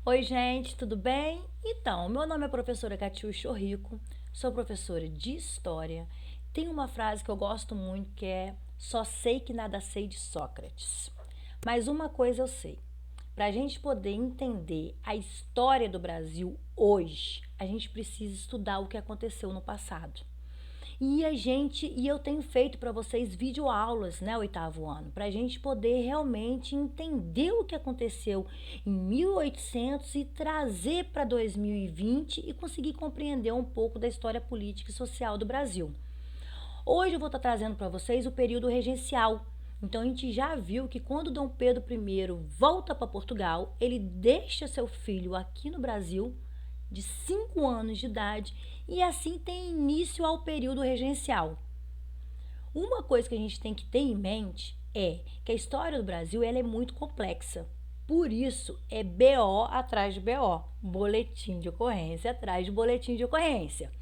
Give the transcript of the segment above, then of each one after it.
Oi, gente, tudo bem? Então, meu nome é professora Catiúcia Rico, sou professora de História. Tem uma frase que eu gosto muito que é: só sei que nada sei de Sócrates. Mas uma coisa eu sei: para a gente poder entender a história do Brasil hoje, a gente precisa estudar o que aconteceu no passado. E eu tenho feito para vocês videoaulas, né, oitavo ano, para a gente poder realmente entender o que aconteceu em 1800 e trazer para 2020 e conseguir compreender um pouco da história política e social do Brasil. Hoje eu vou estar trazendo para vocês o período regencial. Então a gente já viu que quando Dom Pedro I volta para Portugal, ele deixa seu filho aqui no Brasil de 5 anos de idade e assim tem início ao período regencial. Uma coisa que a gente tem que ter em mente é que a história do Brasil ela é muito complexa. Por isso, é BO atrás de BO, boletim de ocorrência atrás de boletim de ocorrência.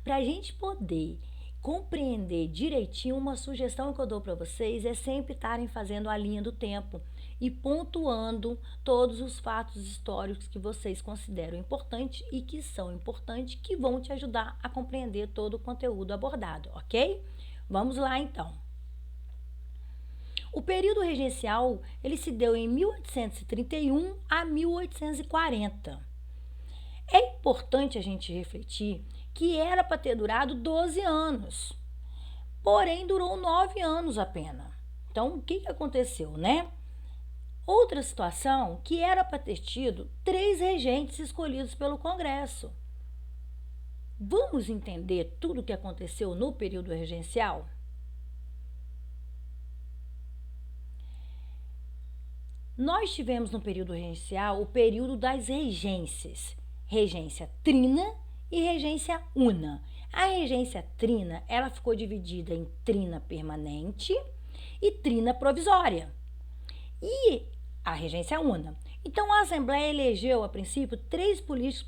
Para a gente poder compreender direitinho, uma sugestão que eu dou para vocês é sempre estarem fazendo a linha do tempo e pontuando todos os fatos históricos que vocês consideram importantes e que são importantes, que vão te ajudar a compreender todo o conteúdo abordado, ok? Vamos lá então. O período regencial ele se deu em 1831 a 1840. É importante a gente refletir que era para ter durado 12 anos, porém durou 9 anos apenas. Então, o que aconteceu, né? Outra situação que era para ter tido 3 regentes escolhidos pelo Congresso. Vamos entender tudo o que aconteceu no período regencial? Nós tivemos no período regencial o período das regências, regência trina e regência una. A regência trina, ela ficou dividida em trina permanente e trina provisória. E a regência una. Então, a Assembleia elegeu, a princípio, 3 políticos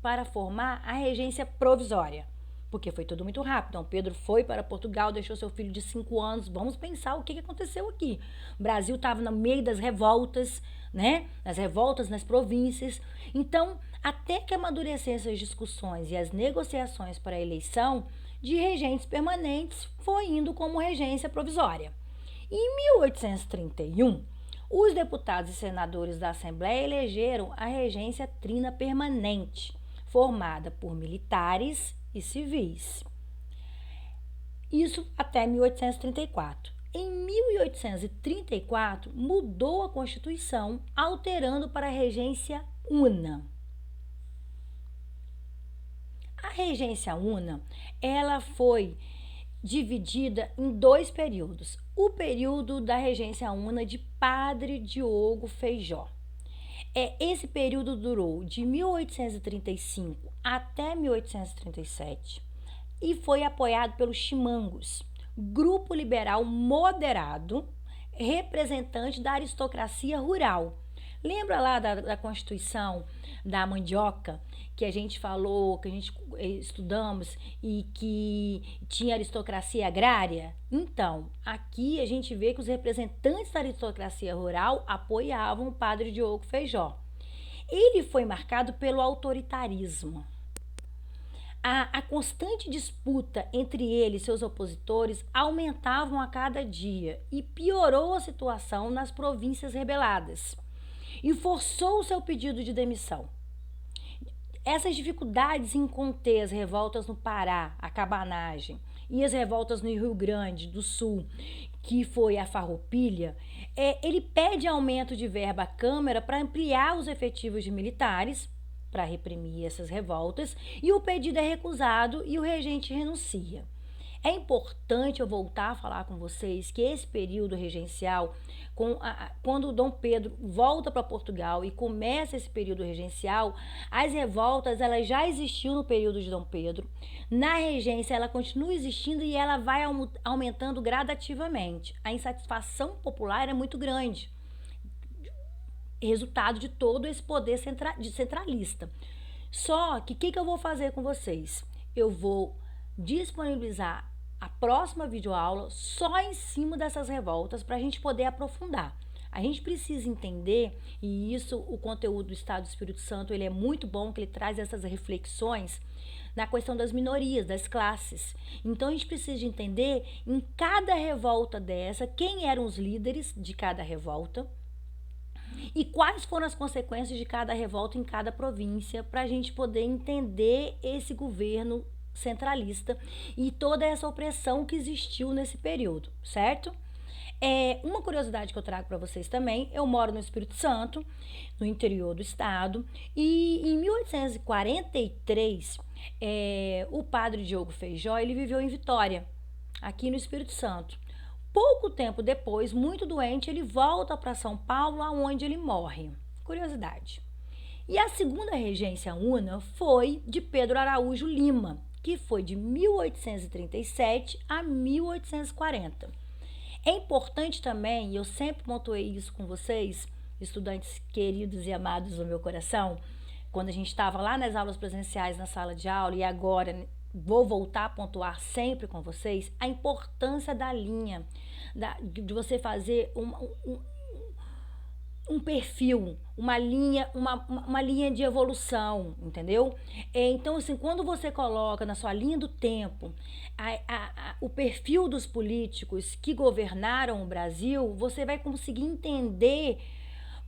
para formar a regência provisória. Porque foi tudo muito rápido. Então, Pedro foi para Portugal, deixou seu filho de 5 anos. Vamos pensar o que aconteceu aqui. O Brasil estava no meio das revoltas, né? As revoltas nas províncias. Então, até que amadurecessem as discussões e as negociações para a eleição de regentes permanentes, foi indo como regência provisória. Em 1831, os deputados e senadores da Assembleia elegeram a regência trina permanente, formada por militares e civis. Isso até 1834. Em 1834, mudou a Constituição, alterando para a regência una. A regência una, ela foi dividida em 2 períodos. O período da regência una de Padre Diogo Feijó. Esse período durou de 1835 até 1837 e foi apoiado pelos chimangos, grupo liberal moderado, representante da aristocracia rural. Lembra lá da Constituição da mandioca, que a gente falou, que a gente estudamos e que tinha aristocracia agrária? Então, aqui a gente vê que os representantes da aristocracia rural apoiavam o padre Diogo Feijó. Ele foi marcado pelo autoritarismo. A constante disputa entre ele e seus opositores aumentavam a cada dia e piorou a situação nas províncias rebeladas e forçou o seu pedido de demissão. Essas dificuldades em conter as revoltas no Pará, a cabanagem, e as revoltas no Rio Grande do Sul, que foi a Farroupilha, ele pede aumento de verba à Câmara para ampliar os efetivos de militares, para reprimir essas revoltas, e o pedido é recusado e o regente renuncia. É importante eu voltar a falar com vocês que esse período regencial, quando Dom Pedro volta para Portugal e começa esse período regencial, as revoltas elas já existiam no período de Dom Pedro. Na regência ela continua existindo e ela vai aumentando gradativamente. A insatisfação popular é muito grande, resultado de todo esse poder centralista. Só que o que eu vou fazer com vocês? Eu vou disponibilizar a próxima videoaula só em cima dessas revoltas para a gente poder aprofundar. A gente precisa entender, e isso o conteúdo do Estado do Espírito Santo, ele é muito bom, que ele traz essas reflexões na questão das minorias, das classes. Então a gente precisa de entender em cada revolta dessa, quem eram os líderes de cada revolta e quais foram as consequências de cada revolta em cada província, para a gente poder entender esse governo centralista e toda essa opressão que existiu nesse período, certo? Uma curiosidade que eu trago para vocês também, eu moro no Espírito Santo, no interior do estado, e em 1843, o padre Diogo Feijó, ele viveu em Vitória, aqui no Espírito Santo. Pouco tempo depois, muito doente, ele volta para São Paulo, onde ele morre. Curiosidade. E a segunda regência una foi de Pedro Araújo Lima, que foi de 1837 a 1840. É importante também, e eu sempre pontuei isso com vocês, estudantes queridos e amados do meu coração, quando a gente estava lá nas aulas presenciais na sala de aula, e agora vou voltar a pontuar sempre com vocês, a importância da linha, de você fazer um perfil, uma linha de evolução, entendeu? Então, assim, quando você coloca na sua linha do tempo o perfil dos políticos que governaram o Brasil, você vai conseguir entender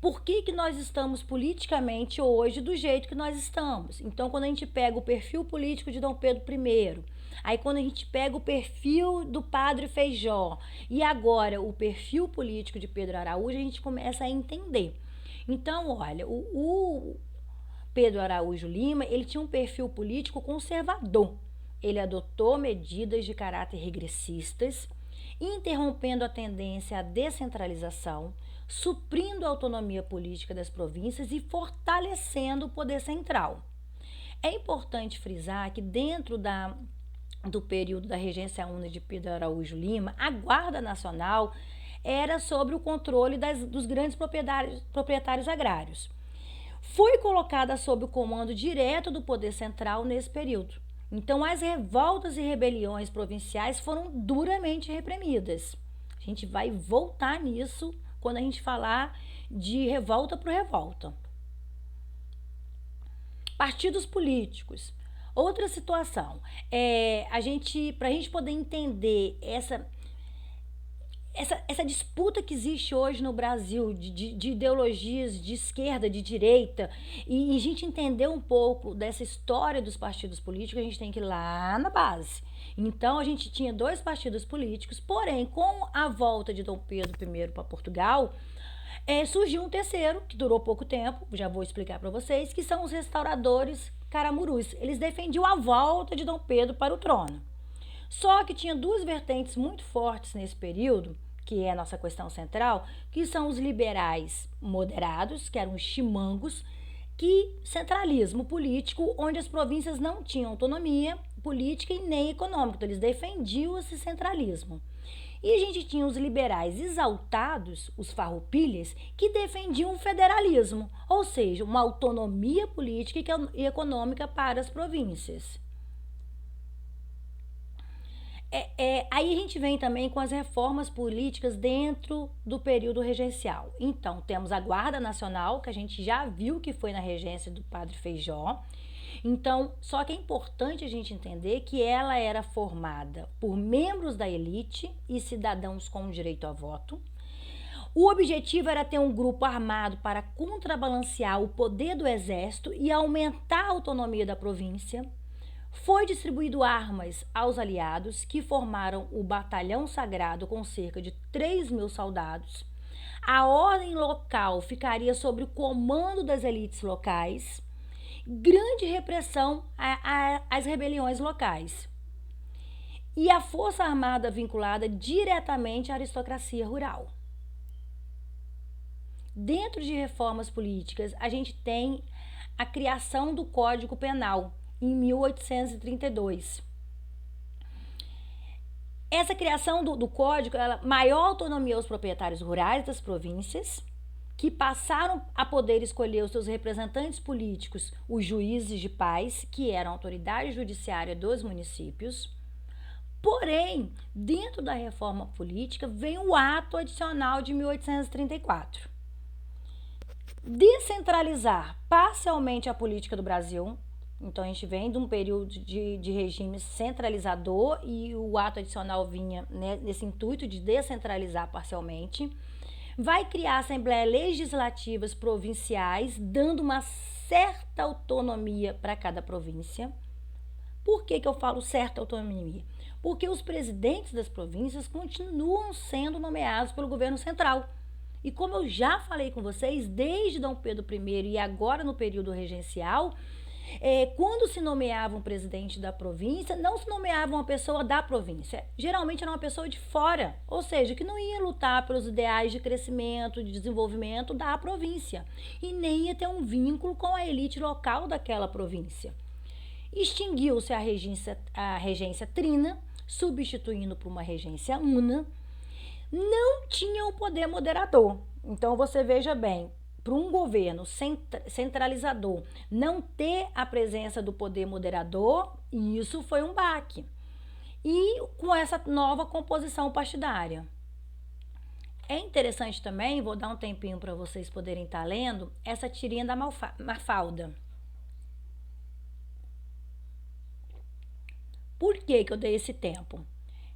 por que nós estamos politicamente hoje do jeito que nós estamos. Então, quando a gente pega o perfil político de Dom Pedro I, aí quando a gente pega o perfil do Padre Feijó e agora o perfil político de Pedro Araújo, a gente começa a entender. Então, olha, o Pedro Araújo Lima, ele tinha um perfil político conservador. Ele adotou medidas de caráter regressistas, interrompendo a tendência à descentralização, suprindo a autonomia política das províncias e fortalecendo o poder central. É importante frisar que dentro do período da regência una de Pedro Araújo Lima, a Guarda Nacional era sobre o controle dos grandes proprietários agrários. Foi colocada sob o comando direto do poder central nesse período. Então, as revoltas e rebeliões provinciais foram duramente reprimidas. A gente vai voltar nisso quando a gente falar de revolta por revolta. Partidos políticos. Outra situação, para a gente poder entender essa disputa que existe hoje no Brasil de ideologias de esquerda, de direita, e a gente entender um pouco dessa história dos partidos políticos, a gente tem que ir lá na base. Então, a gente tinha 2 partidos políticos, porém, com a volta de Dom Pedro I para Portugal, surgiu um terceiro, que durou pouco tempo, já vou explicar para vocês, que são os restauradores caramurus. Eles defendiam a volta de Dom Pedro para o trono. Só que tinha 2 vertentes muito fortes nesse período, que é a nossa questão central, que são os liberais moderados, que eram os chimangos, que centralismo político, onde as províncias não tinham autonomia política e nem econômica, então eles defendiam esse centralismo. E a gente tinha os liberais exaltados, os farroupilhas, que defendiam o federalismo, ou seja, uma autonomia política e econômica para as províncias. Aí a gente vem também com as reformas políticas dentro do período regencial. Então, temos a Guarda Nacional, que a gente já viu que foi na regência do Padre Feijó. Então, só que é importante a gente entender que ela era formada por membros da elite e cidadãos com direito a voto. O objetivo era ter um grupo armado para contrabalancear o poder do exército e aumentar a autonomia da província. Foi distribuído armas aos aliados, que formaram o Batalhão Sagrado com cerca de 3.000 soldados. A ordem local ficaria sob o comando das elites locais. Grande repressão às rebeliões locais. E a força armada vinculada diretamente à aristocracia rural. Dentro de reformas políticas, a gente tem a criação do Código Penal, em 1832. Essa criação do código, maior autonomia aos proprietários rurais das províncias, que passaram a poder escolher os seus representantes políticos, os juízes de paz, que eram a autoridade judiciária dos municípios, Porém, dentro da reforma política, vem o ato adicional de 1834. Descentralizar parcialmente a política do Brasil. Então, a gente vem de um período de regime centralizador e o ato adicional vinha, né, nesse intuito de descentralizar parcialmente. Vai criar assembleias legislativas provinciais, dando uma certa autonomia para cada província. Por que eu falo certa autonomia? Porque os presidentes das províncias continuam sendo nomeados pelo governo central. E como eu já falei com vocês, desde Dom Pedro I e agora no período regencial, quando se nomeava um presidente da província, não se nomeava uma pessoa da província. Geralmente era uma pessoa de fora, ou seja, que não ia lutar pelos ideais de crescimento, de desenvolvimento da província. E nem ia ter um vínculo com a elite local daquela província. Extinguiu-se a regência trina, substituindo por uma regência una. Não tinha o poder moderador. Então, você veja bem, para um governo centralizador não ter a presença do poder moderador, isso foi um baque. E com essa nova composição partidária. É interessante também, vou dar um tempinho para vocês poderem estar lendo, essa tirinha da Mafalda. Por que eu dei esse tempo?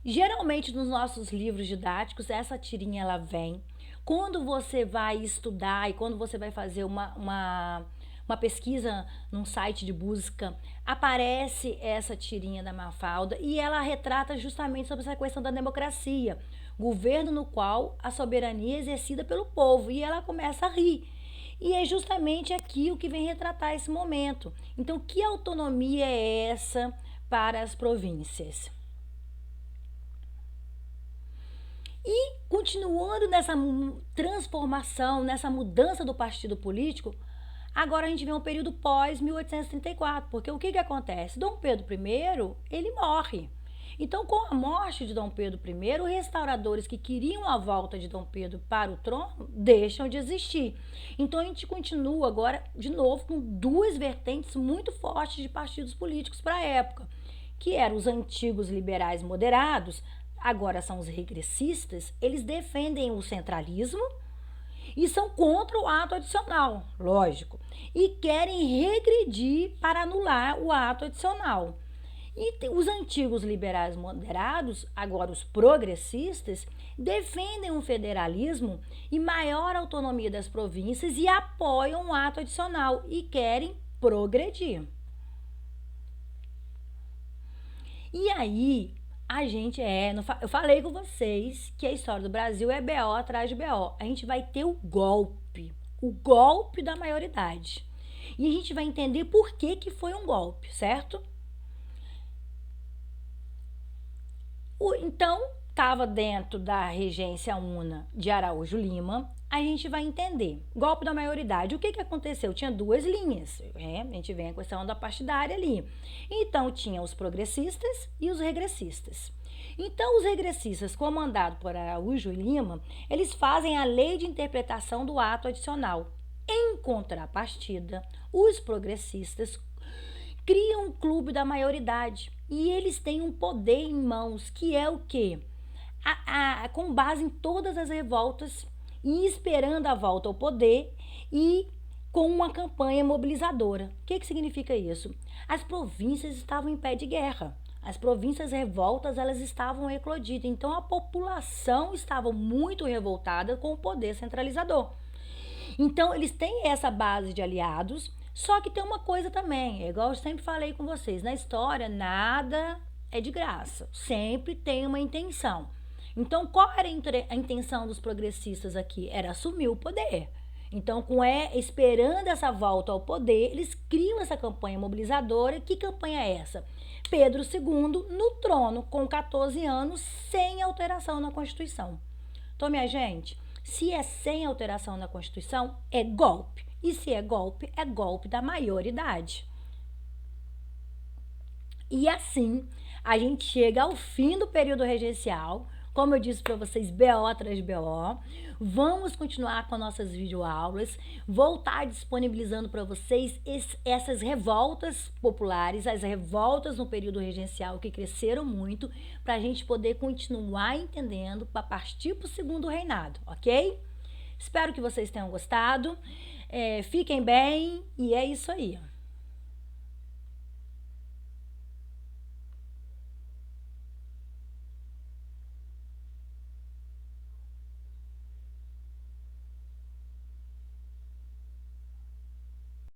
Geralmente nos nossos livros didáticos essa tirinha ela vem. Quando você vai estudar e quando você vai fazer uma pesquisa num site de busca, aparece essa tirinha da Mafalda e ela retrata justamente sobre essa questão da democracia, governo no qual a soberania é exercida pelo povo, e ela começa a rir. E é justamente aqui o que vem retratar esse momento. Então, que autonomia é essa para as províncias? E continuando nessa transformação, nessa mudança do partido político, agora a gente vê um período pós-1834, porque o que acontece? Dom Pedro I, ele morre. Então, com a morte de Dom Pedro I, os restauradores que queriam a volta de Dom Pedro para o trono deixam de existir. Então, a gente continua agora, de novo, com duas vertentes muito fortes de partidos políticos para a época, que eram os antigos liberais moderados, agora são os regressistas. Eles defendem o centralismo e são contra o ato adicional, lógico, e querem regredir para anular o ato adicional. E os antigos liberais moderados, agora os progressistas, defendem um federalismo e maior autonomia das províncias e apoiam o ato adicional e querem progredir. E aí, a gente eu falei com vocês que a história do Brasil é BO atrás de BO. A gente vai ter o golpe da maioridade. E a gente vai entender por que foi um golpe, certo? Então, estava dentro da regência una de Araújo Lima. A gente vai entender. Golpe da maioridade. O que aconteceu? Tinha duas linhas. A gente vem a questão da partidária ali. Então, tinha os progressistas e os regressistas. Então, os regressistas, comandados por Araújo Lima, eles fazem a lei de interpretação do ato adicional. Em contrapartida, os progressistas criam um clube da maioridade e eles têm um poder em mãos, que é o quê? Com base em todas as revoltas e esperando a volta ao poder e com uma campanha mobilizadora. O que significa isso? As províncias estavam em pé de guerra. As províncias revoltas, elas estavam eclodidas. Então, a população estava muito revoltada com o poder centralizador. Então, eles têm essa base de aliados. Só que tem uma coisa também, igual eu sempre falei com vocês, na história nada é de graça, sempre tem uma intenção. Então, qual era a intenção dos progressistas aqui? Era assumir o poder. Então, esperando essa volta ao poder, eles criam essa campanha mobilizadora. Que campanha é essa? Pedro II no trono, com 14 anos, sem alteração na Constituição. Então, minha gente, se é sem alteração na Constituição, é golpe. E se é golpe da maioridade. E assim, a gente chega ao fim do período regencial, Como eu disse para vocês, BO atrás de BO. Vamos continuar com nossas videoaulas. Vou estar disponibilizando para vocês essas revoltas populares, as revoltas no período regencial que cresceram muito, para a gente poder continuar entendendo para partir para o segundo reinado, ok? Espero que vocês tenham gostado. Fiquem bem e é isso aí.